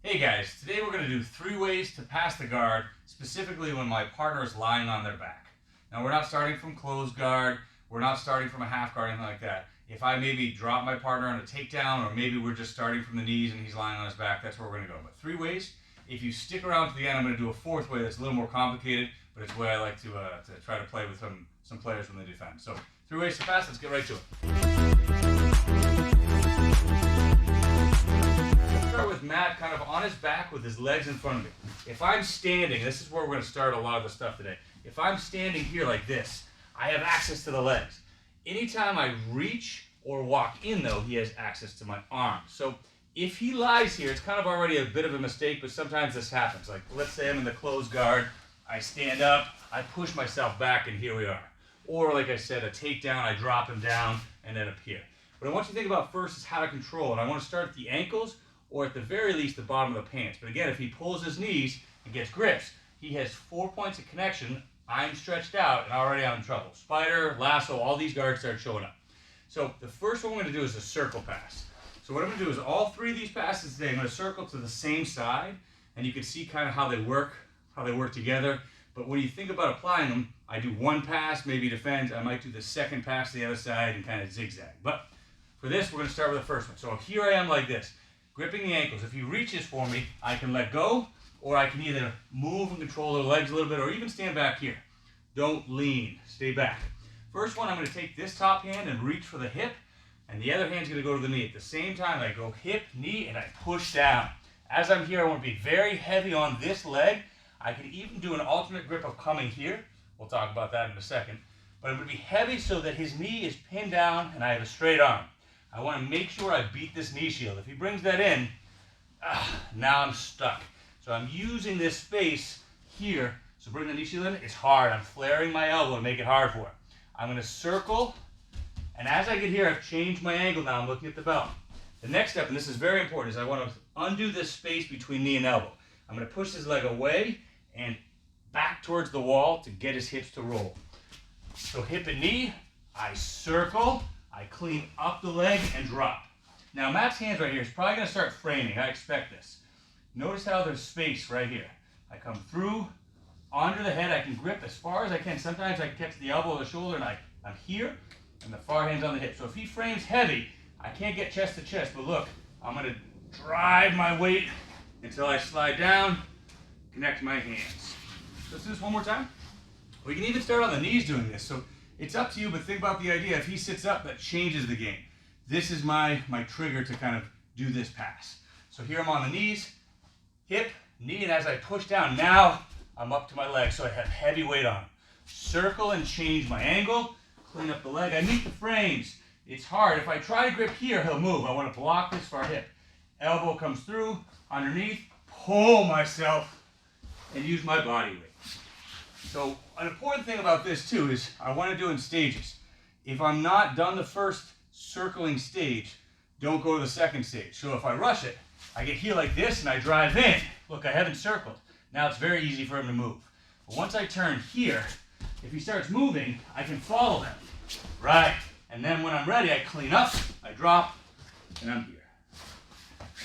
Hey guys, today we're going to do 3 ways to pass the guard, specifically when my partner is lying on their back. Now we're not starting from closed guard, we're not starting from a half guard, anything like that. If I maybe drop my partner on a takedown, or maybe we're just starting from the knees and he's lying on his back, that's where we're going to go. But 3 ways. If you stick around to the end, I'm going to do a 4th way that's a little more complicated, but it's the way I like to try to play with some players when they defend. So 3 ways to pass, let's get right to it. Start with Matt kind of on his back with his legs in front of me. If I'm standing, this is where we're going to start a lot of the stuff today. If I'm standing here like this, I have access to the legs. Anytime I reach or walk in though, he has access to my arms. So if he lies here, it's kind of already a bit of a mistake, but sometimes this happens. Like let's say I'm in the closed guard, I stand up, I push myself back, and here we are. Or like I said, a takedown, I drop him down and then up here. What I want you to think about first is how to control it. I want to start at the ankles, or at the very least the bottom of the pants. But again, if he pulls his knees and gets grips, he has 4 points of connection. I'm stretched out and already I'm in trouble. Spider, lasso, all these guards start showing up. So the first one we're going to do is a circle pass. So what I'm going to do is all 3 of these passes today, I'm going to circle to the same side, and you can see kind of how they work together. But when you think about applying them, I do 1 pass, maybe defend. I might do the 2nd pass to the other side and kind of zigzag. But for this, we're going to start with the first one. So here I am like this, gripping the ankles. If he reaches for me, I can let go, or I can either move and control the legs a little bit, or even stand back here. Don't lean, stay back. First one, I'm going to take this top hand and reach for the hip, and the other hand's going to go to the knee. At the same time, I go hip, knee, and I push down. As I'm here, I want to be very heavy on this leg. I can even do an alternate grip of coming here. We'll talk about that in a second. But I'm going to be heavy so that his knee is pinned down and I have a straight arm. I want to make sure I beat this knee shield. If he brings that in, now I'm stuck. So I'm using this space here. So bring the knee shield in, it's hard. I'm flaring my elbow to make it hard for him. I'm going to circle, and as I get here, I've changed my angle now. I'm looking at the belt. The next step, and this is very important, is I want to undo this space between knee and elbow. I'm going to push his leg away and back towards the wall to get his hips to roll. So hip and knee, I circle, I clean up the leg and drop. Now Matt's hands right here is probably going to start framing. I expect this. Notice how there's space right here. I come through, under the head, I can grip as far as I can. Sometimes I can catch the elbow or the shoulder and I'm here, and the far hand's on the hip. So if he frames heavy, I can't get chest to chest, but look, I'm going to drive my weight until I slide down, connect my hands. Let's do this one more time. We can even start on the knees doing this. So it's up to you, but think about the idea. If he sits up, that changes the game. This is my trigger to kind of do this pass. So here I'm on the knees, hip, knee, and as I push down, now I'm up to my leg, so I have heavy weight on. Circle and change my angle, clean up the leg. I meet the frames. It's hard. If I try to grip here, he'll move. I want to block this far hip. Elbow comes through, underneath, pull myself, and use my body weight. So an important thing about this too is I want to do it in stages. If I'm not done the first circling stage, don't go to the 2nd stage. So if I rush it, I get here like this and I drive in. Look, I haven't circled. Now it's very easy for him to move. But once I turn here, if he starts moving, I can follow him. Right. And then when I'm ready, I clean up, I drop, and I'm here.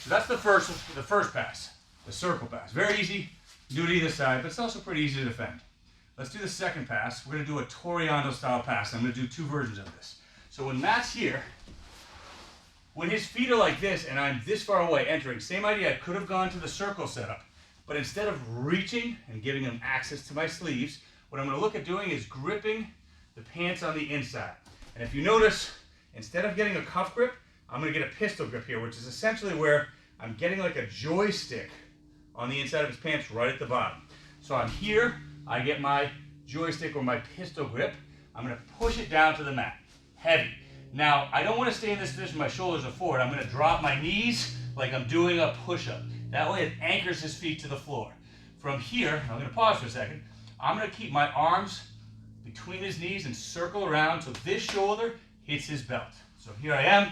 So that's the first pass, the circle pass. Very easy. Do it either side, but it's also pretty easy to defend. Let's do the 2nd pass. We're going to do a Toreando style pass. I'm going to do 2 versions of this. So when Matt's here, when his feet are like this and I'm this far away entering, same idea. I could have gone to the circle setup, but instead of reaching and giving him access to my sleeves, what I'm going to look at doing is gripping the pants on the inside. And if you notice, instead of getting a cuff grip, I'm going to get a pistol grip here, which is essentially where I'm getting like a joystick on the inside of his pants right at the bottom. So I'm here, I get my joystick or my pistol grip. I'm going to push it down to the mat. Heavy. Now, I don't want to stay in this position, my shoulders are forward. I'm going to drop my knees like I'm doing a push-up. That way it anchors his feet to the floor. From here, I'm going to pause for a second. I'm going to keep my arms between his knees and circle around so this shoulder hits his belt. So here I am,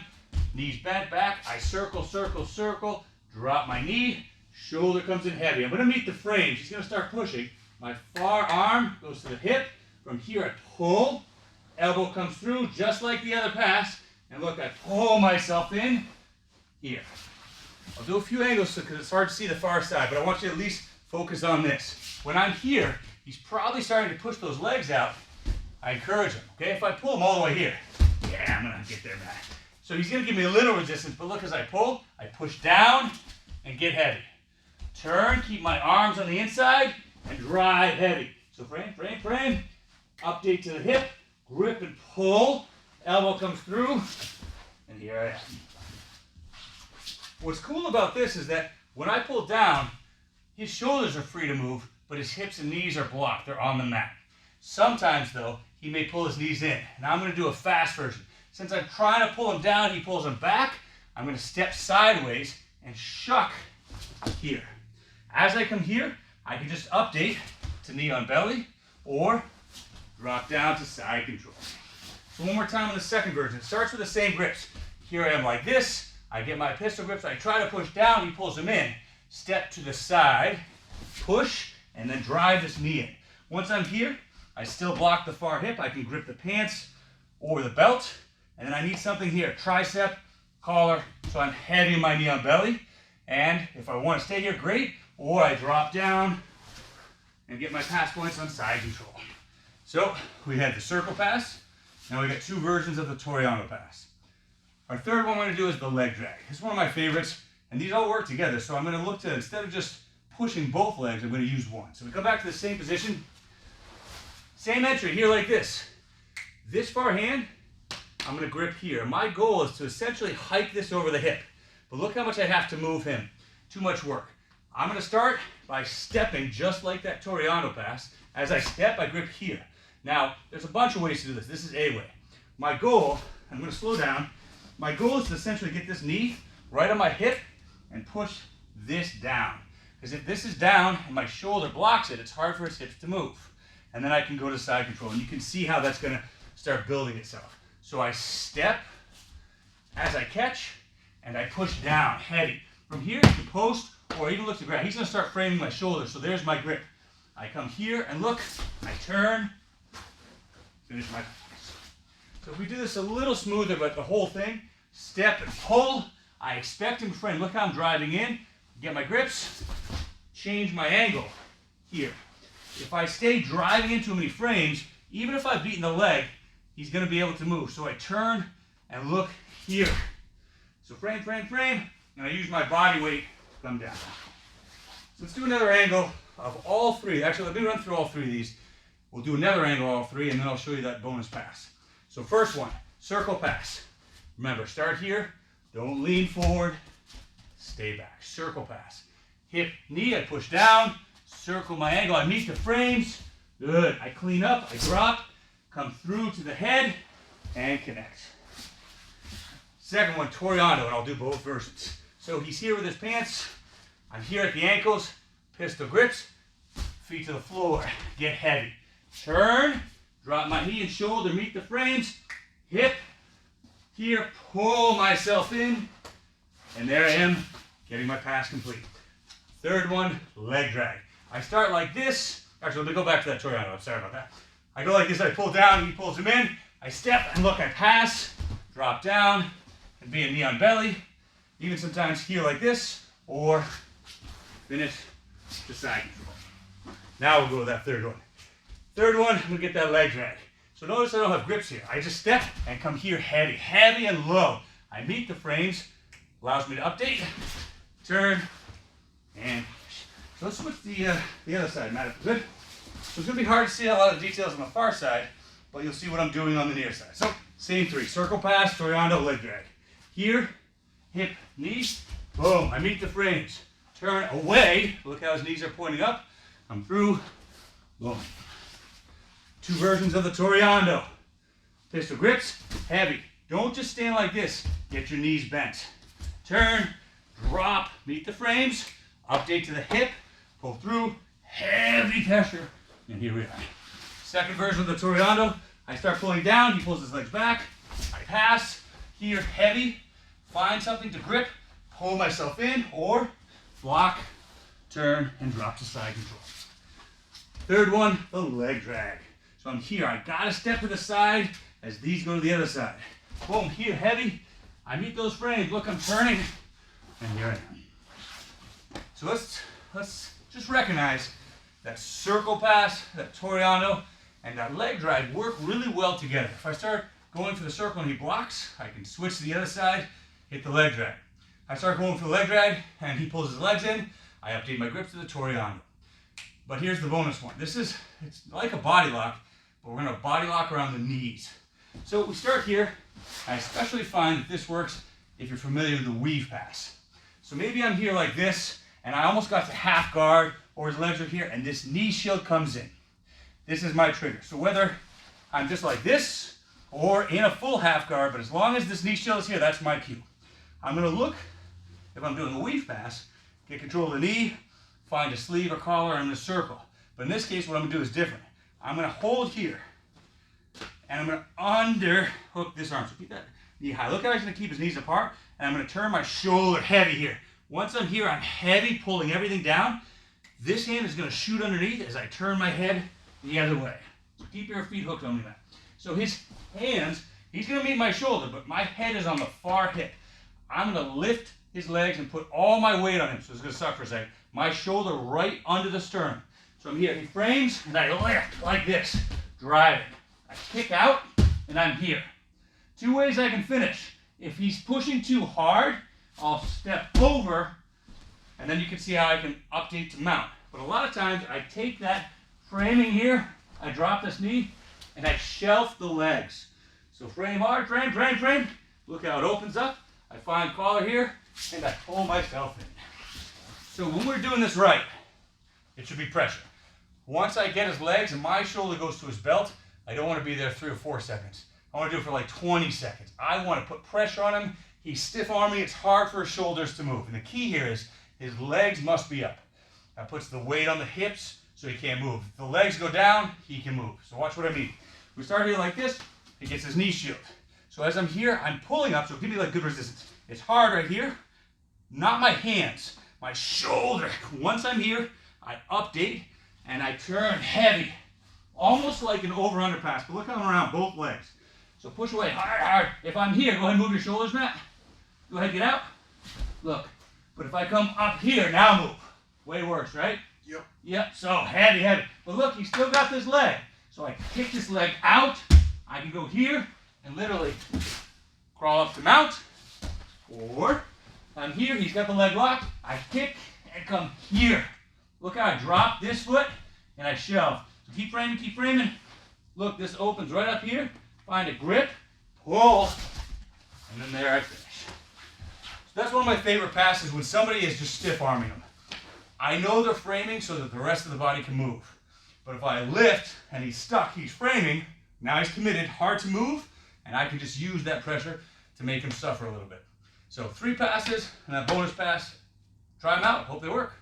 knees bent back. I circle, circle, circle, drop my knee, shoulder comes in heavy. I'm going to meet the frame. She's going to start pushing. My far arm goes to the hip. From here, I pull. Elbow comes through just like the other pass. And look, I pull myself in here. I'll do a few angles because it's hard to see the far side, but I want you to at least focus on this. When I'm here, he's probably starting to push those legs out. I encourage him, okay? If I pull him all the way here, yeah, I'm gonna get there, man. So he's gonna give me a little resistance, but look, as I pull, I push down and get heavy. Turn, keep my arms on the inside, and drive heavy. So frame, frame, frame. Update to the hip, grip and pull. Elbow comes through, and here I am. What's cool about this is that when I pull down, his shoulders are free to move, but his hips and knees are blocked. They're on the mat. Sometimes, though, he may pull his knees in. Now I'm going to do a fast version. Since I'm trying to pull him down, he pulls them back. I'm going to step sideways and shuck here. As I come here, I can just update to knee on belly or drop down to side control. So one more time on the second version. It starts with the same grips. Here I am like this. I get my pistol grips. I try to push down. He pulls them in. Step to the side, push, and then drive this knee in. Once I'm here, I still block the far hip. I can grip the pants or the belt. And then I need something here. Tricep, collar, so I'm heavy in my knee on belly. And if I want to stay here, great. Or I drop down and get my pass points on side control. So we had the circle pass. Now we got two versions of the Toreando pass. Our third one we're going to do is the leg drag. It's one of my favorites, and these all work together. So I'm going to look to, instead of just pushing both legs, I'm going to use one. So we come back to the same position. Same entry here like this. This far hand, I'm going to grip here. My goal is to essentially hike this over the hip. But look how much I have to move him. Too much work. I'm going to start by stepping just like that Toreando pass. As I step, I grip here. Now, there's a bunch of ways to do this. This is a way. My goal, I'm going to slow down. My goal is to essentially get this knee right on my hip and push this down. Because if this is down and my shoulder blocks it, it's hard for his hips to move. And then I can go to side control. And you can see how that's going to start building itself. So I step as I catch, and I push down, heavy. From here to post, or even look to grab. He's going to start framing my shoulder, so there's my grip. I come here and look, I turn, finish my pass. So if we do this a little smoother, but the whole thing, step and pull, I expect him to frame. Look how I'm driving in, get my grips, change my angle here. If I stay driving into him and he frames, even if I've beaten the leg, he's going to be able to move. So I turn and look here. So frame, frame, frame, and I use my body weight to come down. So let's do another angle of all three. Actually, let me run through all three of these. We'll do another angle of all three, and then I'll show you that bonus pass. So first one, circle pass. Remember, start here, don't lean forward, stay back. Circle pass. Hip, knee, I push down, circle my angle, I meet the frames. Good. I clean up, I drop, come through to the head, and connect. Second one, Toreando, and I'll do both versions. So he's here with his pants. I'm here at the ankles, pistol grips, feet to the floor, get heavy. Turn, drop my knee and shoulder, meet the frames, hip, here, pull myself in, and there I am, getting my pass complete. Third one, leg drag. I start like this. Actually, let me go back to that Toreando. I'm sorry about that. I go like this, I pull down, he pulls him in, I step, and look, I pass, drop down, and be a knee on belly, even sometimes here like this, or finish to side control. Now we'll go to that third one. Third one, I'm going to get that leg drag. So notice I don't have grips here. I just step and come here heavy, heavy and low. I meet the frames, allows me to update, turn, and push. So let's switch the other side, Matt. Good? So it's going to be hard to see a lot of details on the far side, but you'll see what I'm doing on the near side. So same three, circle pass, Toreando, leg drag. Here, hip, knee, boom, I meet the frames. Turn away, look how his knees are pointing up. Come through, boom. Two versions of the Toreando. Pistol grips, heavy. Don't just stand like this. Get your knees bent. Turn, drop, meet the frames, update to the hip, pull through, heavy pressure, and here we are. Second version of the Toreando, I start pulling down, he pulls his legs back, I pass, here heavy, find something to grip, pull myself in, or block, turn, and drop to side control. Third one, the leg drag. So I'm here, I gotta step to the side as these go to the other side. Boom, here, heavy. I meet those frames. Look, I'm turning, and here I am. So let's just recognize that circle pass, that Toreando, and that leg drag work really well together. If I start going for the circle and he blocks, I can switch to the other side, hit the leg drag. I start going for the leg drag and he pulls his legs in, I update my grip to the Toreando. But here's the bonus one. It's like a body lock, but we're gonna body lock around the knees. So we start here. I especially find that this works if you're familiar with the weave pass. So maybe I'm here like this, and I almost got to half guard, or his legs are here, and this knee shield comes in. This is my trigger. So whether I'm just like this, or in a full half guard, but as long as this knee shield is here, that's my cue. I'm gonna look, if I'm doing a weave pass, get control of the knee, find a sleeve or collar, I'm gonna circle. But in this case, what I'm gonna do is different. I'm gonna hold here, and I'm gonna underhook this arm. So keep that knee high. Look how he's gonna keep his knees apart, and I'm gonna turn my shoulder heavy here. Once I'm here, I'm heavy, pulling everything down. This hand is gonna shoot underneath as I turn my head the other way. So keep your feet hooked on that. So his hands, he's gonna meet my shoulder, but my head is on the far hip. I'm gonna lift his legs and put all my weight on him. So it's gonna suck for a second. My shoulder right under the sternum. So I'm here, he frames, and I lift like this, driving. I kick out, and I'm here. Two ways I can finish. If he's pushing too hard, I'll step over, and then you can see how I can update to mount. But a lot of times, I take that framing here, I drop this knee, and I shelf the legs. So frame hard, frame. Look how it opens up. I find collar here, and I pull myself in. So when we're doing this right, it should be pressure. Once I get his legs and my shoulder goes to his belt, I don't want to be there 3 or 4 seconds. I want to do it for like 20 seconds. I want to put pressure on him. He's stiff arming. It's hard for his shoulders to move. And the key here is his legs must be up. That puts the weight on the hips so he can't move. If the legs go down, he can move. So watch what I mean. We start here like this. He gets his knee shield. So as I'm here, I'm pulling up. So give me like good resistance. It's hard right here. Not my hands. My shoulder. Once I'm here, I update and I turn heavy. Almost like an over-under pass, but look how I'm around both legs. So push away, hard. If I'm here, go ahead and move your shoulders, Matt. Go ahead, get out. Look, but if I come up here, now move. Way worse, right? Yep, so heavy. But look, he's still got this leg. So I kick this leg out. I can go here and literally crawl up to mount. Or I'm here, he's got the leg locked. I kick and come here. Look how I drop this foot and I shove. So keep framing. Look, this opens right up here. Find a grip, pull, and then there I finish. So that's one of my favorite passes when somebody is just stiff arming them. I know they're framing so that the rest of the body can move. But if I lift and he's stuck, he's framing, now he's committed, hard to move, and I can just use that pressure to make him suffer a little bit. So 3 passes and that bonus pass. Try them out. Hope they work.